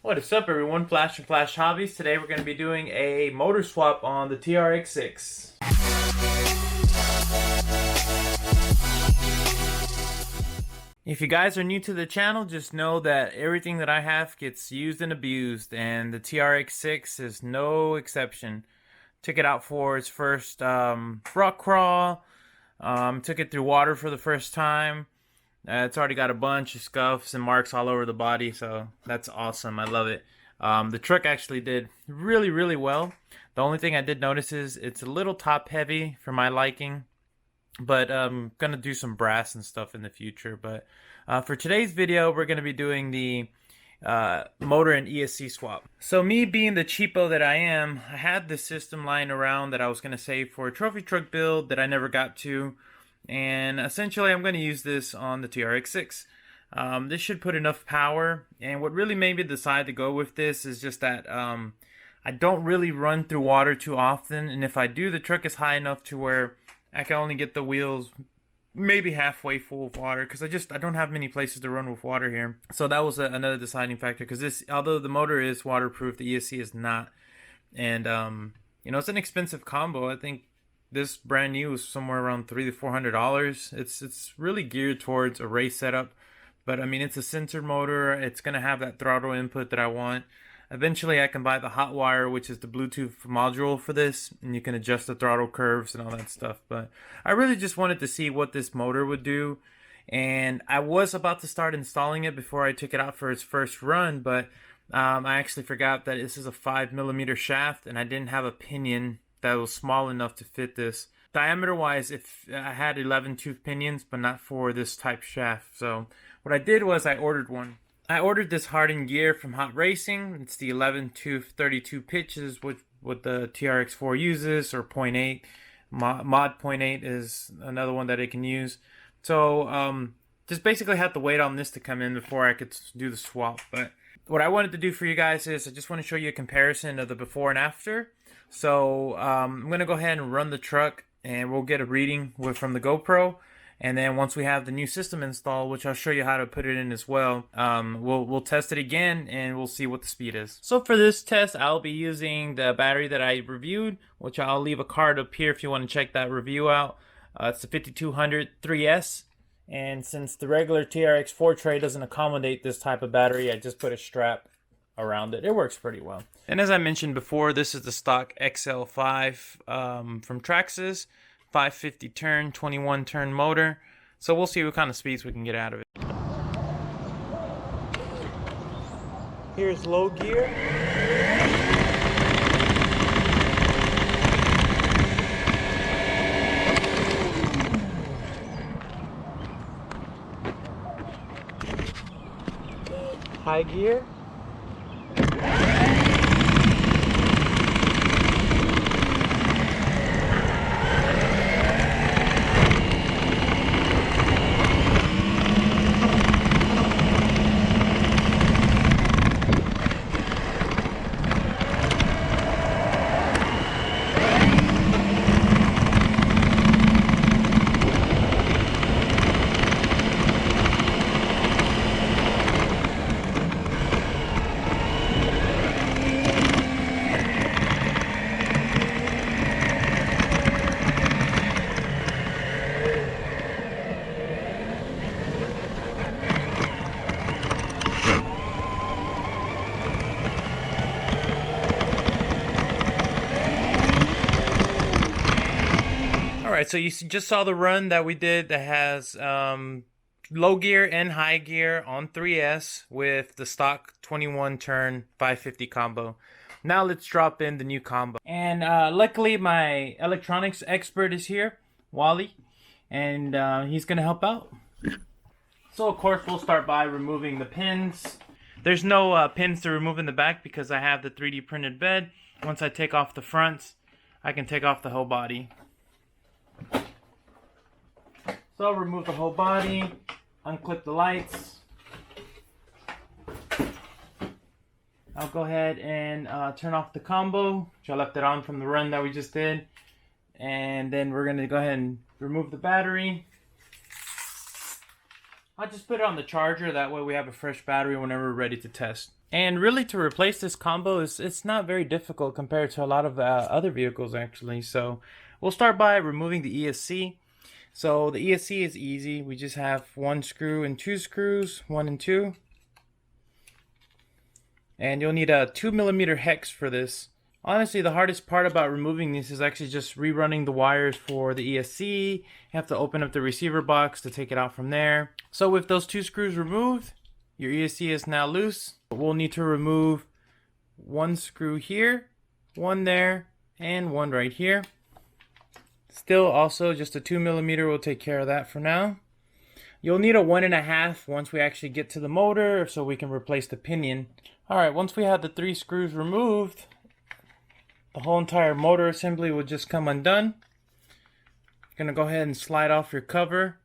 What is up, everyone? Flash and Flash Hobbies. Today we're going to be doing a motor swap on the TRX6. If you guys are new to the channel, just know that everything that I have gets used and abused, and the TRX6 is no exception. Took it out for its first rock crawl. Took it through water for the first time. It's already got a bunch of scuffs and marks all over the body, so that's awesome. I love it. The truck actually did really well. The only thing I did notice is it's a little top heavy for my liking, but I'm gonna do some brass and stuff in the future. But for today's video, we're gonna be doing the motor and ESC swap. So me being the cheapo that I am, I had this system lying around that I was gonna save for a trophy truck build that I never got to. And essentially I'm going to use this on the TRX6. This should put enough power, and what really made me decide to go with this is just that I don't really run through water too often, and if I do, the truck is high enough to where I can only get the wheels maybe halfway full of water, because I don't have many places to run with water here. So that was another deciding factor, because this, although the motor is waterproof, the ESC is not. And you know, it's an expensive combo. I think this brand new is somewhere around $300 to $400. It's really geared towards a race setup, but I mean, it's a sensor motor. It's gonna have that throttle input that I want. Eventually I can buy the hot wire, which is the Bluetooth module for this, and you can adjust the throttle curves and all that stuff. But I really just wanted to see what this motor would do, and I was about to start installing it before I took it out for its first run, but I actually forgot that this is a 5mm shaft, and I didn't have a pinion that was small enough to fit this. Diameter wise, if I had 11 tooth pinions, but not for this type shaft. So what I did was I ordered one. I ordered this hardened gear from Hot Racing. It's the 11 tooth 32 pitches, which what the TRX4 uses, or 0.8. Mod 0.8 is another one that it can use. So just basically had to wait on this to come in before I could do the swap. But what I wanted to do for you guys is I just want to show you a comparison of the before and after. So I'm going to go ahead and run the truck, and we'll get a reading from the GoPro. And then once we have the new system installed, which I'll show you how to put it in as well, we'll test it again, and we'll see what the speed is. So for this test, I'll be using the battery that I reviewed, which I'll leave a card up here if you want to check that review out. It's the 5200 3S. And since the regular TRX4 tray doesn't accommodate this type of battery, I just put a strap around it. It works pretty well. And as I mentioned before, this is the stock XL5 from Traxxas, 550 turn, 21 turn motor. So we'll see what kind of speeds we can get out of it. Here's low gear. High gear. Alright, so you just saw the run that we did that has low gear and high gear on 3S with the stock 21 turn 550 combo. Now let's drop in the new combo. And luckily my electronics expert is here, Wally, and he's going to help out. So of course we'll start by removing the pins. There's no pins to remove in the back because I have the 3D printed bed. Once I take off the fronts, I can take off the whole body. So I'll remove the whole body, unclip the lights. I'll go ahead and turn off the combo, which I left it on from the run that we just did. And then we're going to go ahead and remove the battery. I'll just put it on the charger, that way we have a fresh battery whenever we're ready to test. And really, to replace this combo it's not very difficult compared to a lot of other vehicles actually. So we'll start by removing the ESC. So the ESC is easy. We just have one screw and two screws, 1 and 2. And you'll need a 2mm hex for this. Honestly, the hardest part about removing this is actually just rerunning the wires for the ESC. You have to open up the receiver box to take it out from there. So with those two screws removed, your ESC is now loose. We'll need to remove one screw here, one there, and one right here. Still also just a 2mm will take care of that for now. You'll need a 1.5 once we actually get to the motor so we can replace the pinion. Alright, once we have the 3 screws removed, the whole entire motor assembly will just come undone. Gonna go ahead and slide off your cover.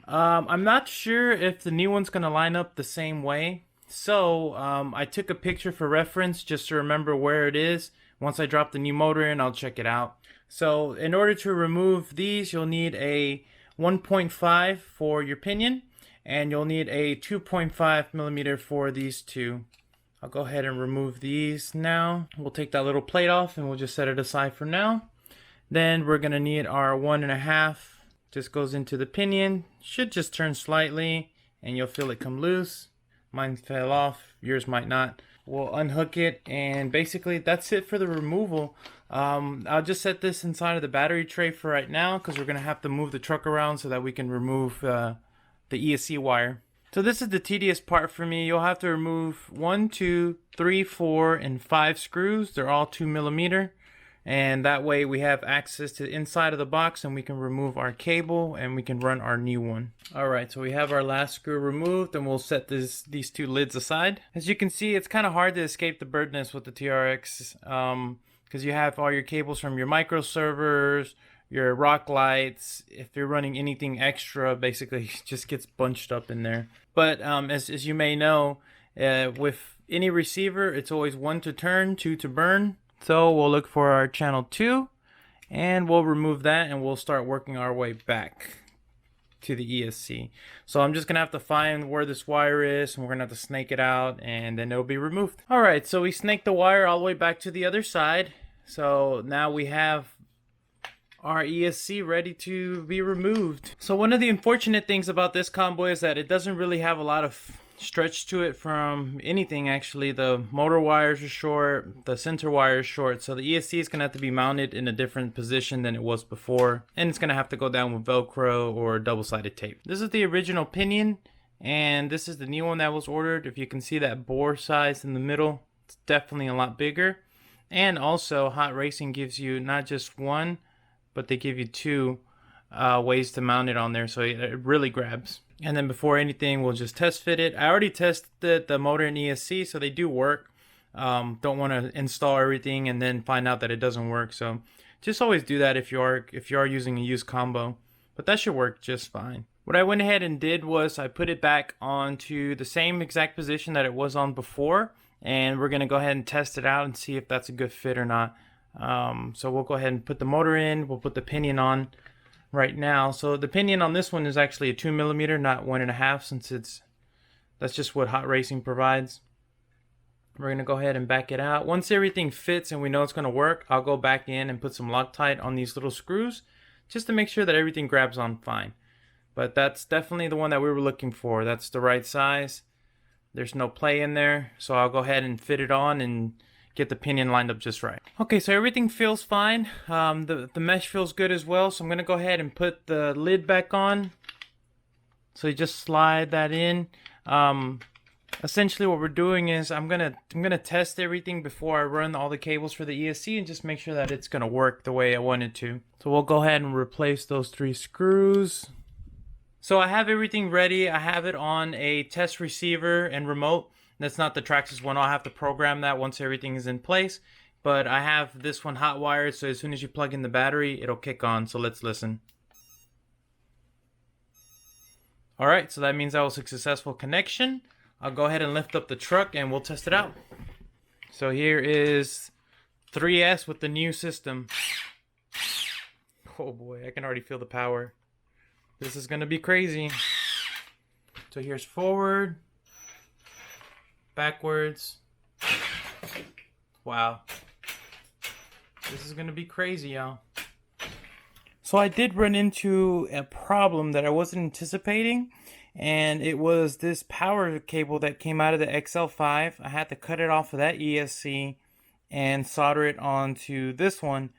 I'm not sure if the new one's gonna line up the same way. So I took a picture for reference just to remember where it is. Once I drop the new motor in, I'll check it out. So in order to remove these, you'll need a 1.5 for your pinion, and you'll need a 2.5mm for these two. I'll go ahead and remove these now. We'll take that little plate off and we'll just set it aside for now. Then we're gonna need our 1.5. Just goes into the pinion. Should just turn slightly and you'll feel it come loose. Mine fell off, yours might not. We'll unhook it, and basically that's it for the removal. I'll just set this inside of the battery tray for right now because we're gonna have to move the truck around so that we can remove the ESC wire. So this is the tedious part for me. You'll have to remove 1, 2, 3, 4, and 5 screws. They're all 2mm. And that way we have access to the inside of the box and we can remove our cable and we can run our new one. Alright, so we have our last screw removed and we'll set these two lids aside. As you can see, it's kind of hard to escape the birdness with the TRX because you have all your cables from your micro servers, your rock lights. If you're running anything extra, basically it just gets bunched up in there. But as you may know, with any receiver, it's always 1 to turn, 2 to burn. So we'll look for our channel 2 and we'll remove that and we'll start working our way back to the ESC. So I'm just gonna have to find where this wire is and we're gonna have to snake it out and then it'll be removed. Alright, so we snaked the wire all the way back to the other side. So now we have our ESC ready to be removed. So one of the unfortunate things about this combo is that it doesn't really have a lot of stretch to it from anything actually. The motor wires are short, the center wire is short, so the ESC is gonna have to be mounted in a different position than it was before, and it's gonna have to go down with Velcro or double-sided tape. This is the original pinion and this is the new one that was ordered. If you can see that bore size in the middle, it's definitely a lot bigger. And also Hot Racing gives you not just one, but they give you 2 ways to mount it on there, so it really grabs. And then before anything, we'll just test fit it. I already tested the motor and ESC, so they do work. Don't want to install everything and then find out that it doesn't work. So just always do that if you are using a used combo. But that should work just fine. What I went ahead and did was I put it back onto the same exact position that it was on before, and we're gonna go ahead and test it out and see if that's a good fit or not. So we'll go ahead and put the motor in. We'll put the pinion on right now. So the pinion on this one is actually a 2mm, not 1.5, since that's just what Hot Racing provides. We're gonna go ahead and back it out. Once everything fits and we know it's gonna work, I'll go back in and put some Loctite on these little screws just to make sure that everything grabs on fine. But that's definitely the one that we were looking for. That's the right size. There's no play in there, so I'll go ahead and fit it on and get the pinion lined up just right. Okay, so everything feels fine. The mesh feels good as well, so I'm gonna go ahead and put the lid back on. So you just slide that in. Essentially what we're doing is I'm gonna test everything before I run all the cables for the ESC and just make sure that it's gonna work the way I want it to. So we'll go ahead and replace those 3 screws. So I have everything ready. I have it on a test receiver and remote. That's not the Traxxas one. I'll have to program that once everything is in place. But I have this one hot wired, so as soon as you plug in the battery, it'll kick on. So let's listen. Alright, so that means that was a successful connection. I'll go ahead and lift up the truck and we'll test it out. So here is 3S with the new system. Oh boy, I can already feel the power. This is gonna be crazy. So here's forward. backwards. Wow. This is gonna be crazy, y'all. So I did run into a problem that I wasn't anticipating, and it was this power cable that came out of the XL5. I had to cut it off of that ESC and solder it onto this one.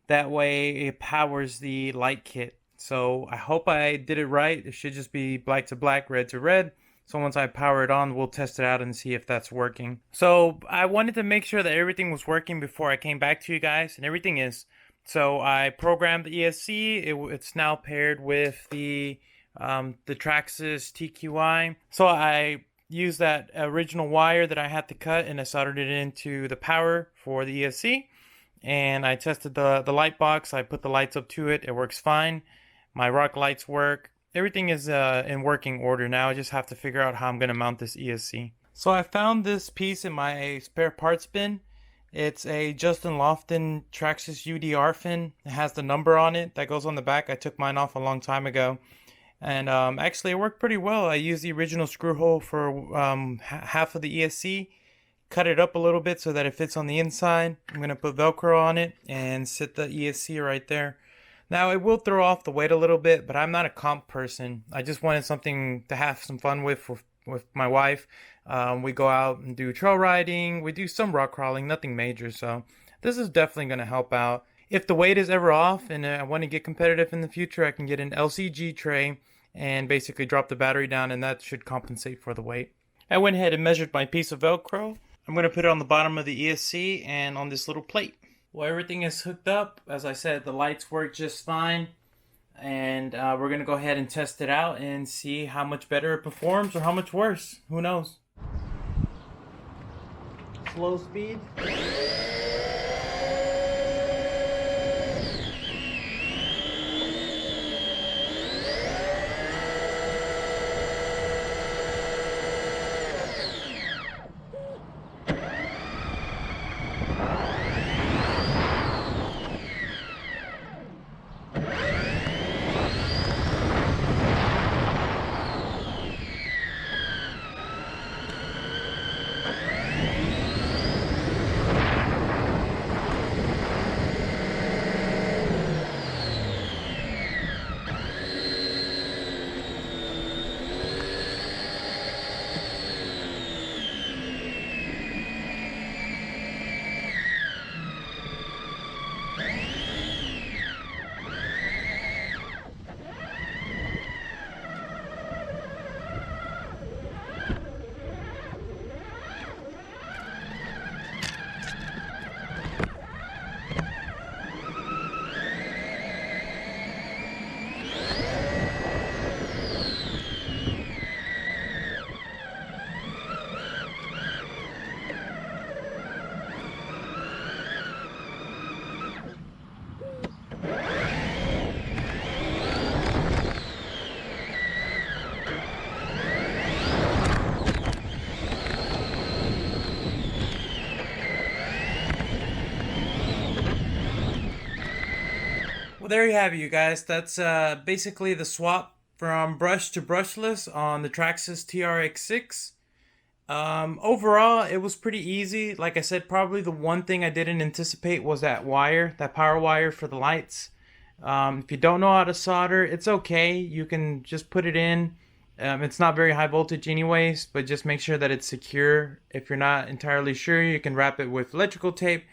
That way it powers the light kit. So I hope I did it right. It should just be black to black, red to red. So once I power it on, we'll test it out and see if that's working. So I wanted to make sure that everything was working before I came back to you guys, and everything is. So I programmed the ESC. It's now paired with the Traxxas TQI. So I used that original wire that I had to cut, and I soldered it into the power for the ESC. And I tested the light box. I put the lights up to it. It works fine. My rock lights work. Everything is in working order now. I just have to figure out how I'm going to mount this ESC. So I found this piece in my spare parts bin. It's a Justin Lofton Traxxas UDR fin. It has the number on it that goes on the back. I took mine off a long time ago. And actually it worked pretty well. I used the original screw hole for half of the ESC. Cut it up a little bit so that it fits on the inside. I'm going to put Velcro on it and sit the ESC right there. Now it will throw off the weight a little bit, but I'm not a comp person. I just wanted something to have some fun with my wife. We go out and do trail riding. We do some rock crawling, nothing major. So this is definitely going to help out. If the weight is ever off and I want to get competitive in the future, I can get an LCG tray and basically drop the battery down, and that should compensate for the weight. I went ahead and measured my piece of Velcro. I'm going to put it on the bottom of the ESC and on this little plate. Well, everything is hooked up. As I said, the lights work just fine. And we're going to go ahead and test it out and see how much better it performs or how much worse. Who knows? Slow speed. Well, there you have it, you guys. That's basically the swap from brush to brushless on the Traxxas Trx6. Overall, it was pretty easy. Like I said, probably the one thing I didn't anticipate was that wire, that power wire for the lights. If you don't know how to solder, it's okay. You can just put it in. It's not very high voltage anyways, but just make sure that it's secure. If you're not entirely sure, you can wrap it with electrical tape,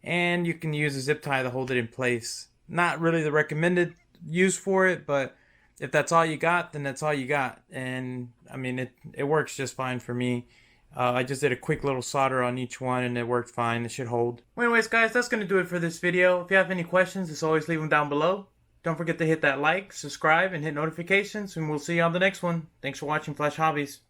and you can use a zip tie to hold it in place. Not really the recommended use for it, but if that's all you got, then that's all you got. And I mean, it works just fine for me. I just did a quick little solder on each one and it worked fine. It should hold. Well, anyways, guys, that's going to do it for this video. If you have any questions, just always leave them down below. Don't forget to hit that like, subscribe, and hit notifications, and we'll see you on the next one. Thanks for watching Flash Hobbies.